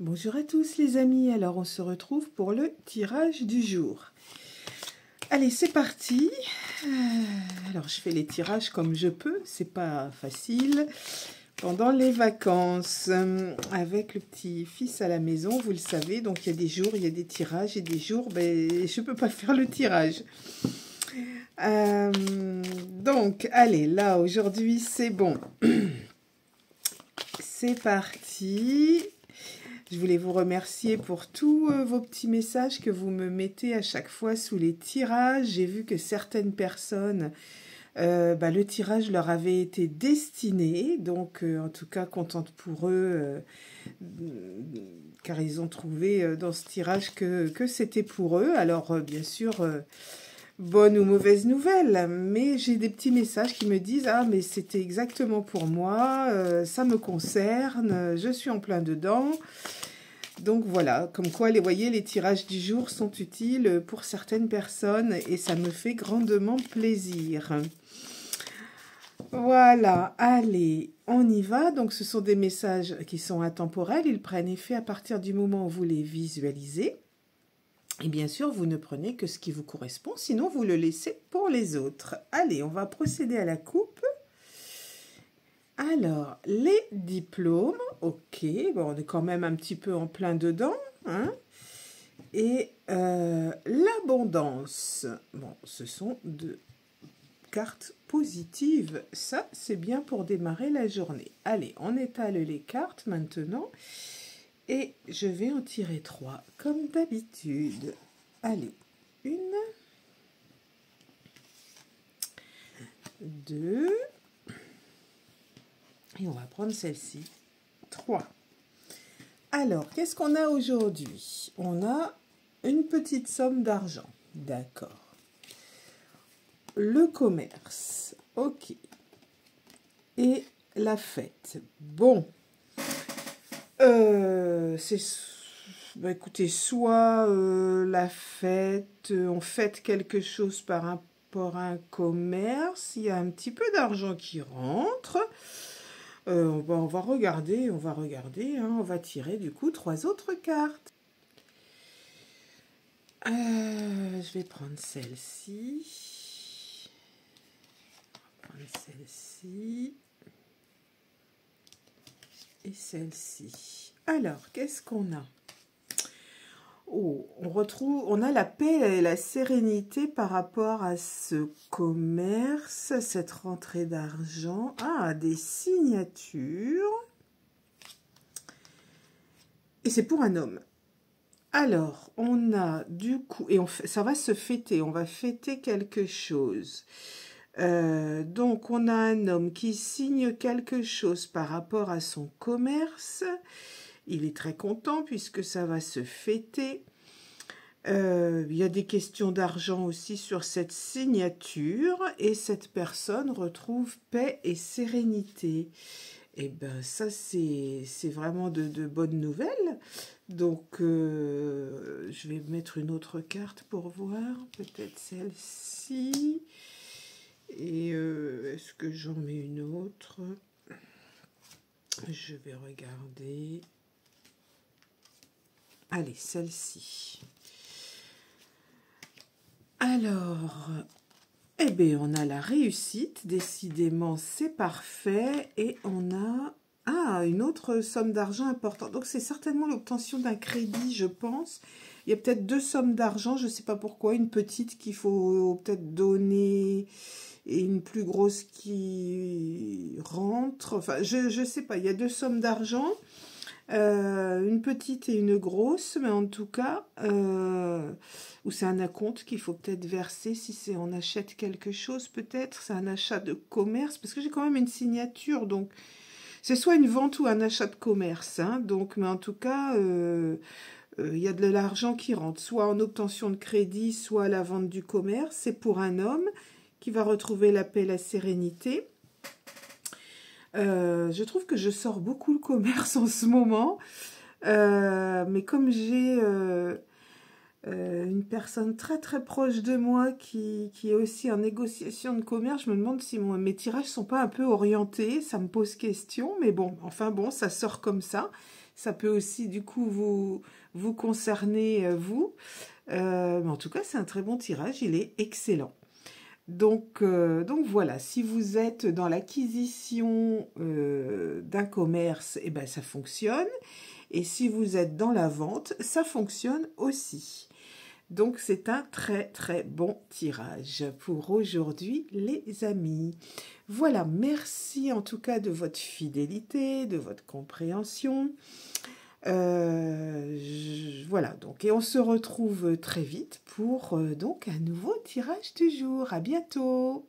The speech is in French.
Bonjour à tous les amis, alors on se retrouve pour le tirage du jour. Allez, c'est parti. Alors je fais les tirages comme je peux, c'est pas facile. Pendant les vacances, avec le petit-fils à la maison, vous le savez, donc il y a des jours, il y a des tirages et des jours, ben, je peux pas faire le tirage. Donc, allez, là, aujourd'hui, c'est bon. C'est parti. Je voulais vous remercier pour tous vos petits messages que vous me mettez à chaque fois sous les tirages. J'ai vu que certaines personnes, le tirage leur avait été destiné. Donc, en tout cas, contente pour eux, car ils ont trouvé dans ce tirage que c'était pour eux. Alors, bien sûr, bonne ou mauvaise nouvelle, mais j'ai des petits messages qui me disent « Ah, mais c'était exactement pour moi, ça me concerne, je suis en plein dedans ». Donc voilà, comme quoi, voyez, les tirages du jour sont utiles pour certaines personnes et ça me fait grandement plaisir. Voilà, allez, on y va. Donc ce sont des messages qui sont intemporels, ils prennent effet à partir du moment où vous les visualisez. Et bien sûr, vous ne prenez que ce qui vous correspond, sinon vous le laissez pour les autres. Allez, on va procéder à la coupe. Alors, les diplômes, ok, bon, on est quand même un petit peu en plein dedans, hein. Et l'abondance, bon, ce sont deux cartes positives, ça c'est bien pour démarrer la journée. Allez, on étale les cartes maintenant, et je vais en tirer 3, comme d'habitude. Allez, 1, 2, et on va prendre celle-ci, 3. Alors, qu'est-ce qu'on a aujourd'hui? On a une petite somme d'argent, d'accord. Le commerce, ok. Et la fête, bon. Écoutez, soit la fête, on fête quelque chose par rapport à un commerce, il y a un petit peu d'argent qui rentre. On va regarder, hein, on va tirer du coup 3 autres cartes. Je vais prendre celle-ci. Celle-ci. Et celle-ci. Alors, qu'est-ce qu'on a? Oh, on a la paix et la sérénité par rapport à ce commerce, cette rentrée d'argent. Ah, des signatures. Et c'est pour un homme. Alors, on a du coup, et ça va se fêter, on va fêter quelque chose. Donc, on a un homme qui signe quelque chose par rapport à son commerce. Il est très content puisque ça va se fêter. Il y a des questions d'argent aussi sur cette signature et cette personne retrouve paix et sérénité. Et bien ça c'est vraiment de bonnes nouvelles. Donc je vais mettre une autre carte pour voir, peut-être celle-ci. Et est-ce que j'en mets une autre? Je vais regarder. Allez, celle-ci. Alors, eh bien, on a la réussite, décidément, c'est parfait. Et on a une autre somme d'argent importante. Donc, c'est certainement l'obtention d'un crédit, je pense. Il y a peut-être 2 sommes d'argent, je ne sais pas pourquoi. Une petite qu'il faut peut-être donner et une plus grosse qui rentre. Enfin, je ne sais pas, il y a 2 sommes d'argent. Une petite et une grosse, mais en tout cas, ou c'est un acompte qu'il faut peut-être verser si on achète quelque chose, peut-être, c'est un achat de commerce, parce que j'ai quand même une signature, donc c'est soit une vente ou un achat de commerce, hein, donc, mais en tout cas, il y a de l'argent qui rentre, soit en obtention de crédit, soit à la vente du commerce, c'est pour un homme qui va retrouver la paix et la sérénité. Je trouve que je sors beaucoup le commerce en ce moment, mais comme j'ai une personne très très proche de moi qui est aussi en négociation de commerce, je me demande si mes tirages ne sont pas un peu orientés, ça me pose question, mais bon, enfin bon, ça sort comme ça. ça peut aussi du coup vous concerner, vous. Mais en tout cas, c'est un très bon tirage, il est excellent. Donc voilà, si vous êtes dans l'acquisition d'un commerce, eh ben, ça fonctionne. Et si vous êtes dans la vente, ça fonctionne aussi. Donc c'est un très très bon tirage pour aujourd'hui les amis. Voilà, merci en tout cas de votre fidélité, de votre compréhension. Voilà, donc, et on se retrouve très vite pour donc un nouveau tirage du jour. À bientôt!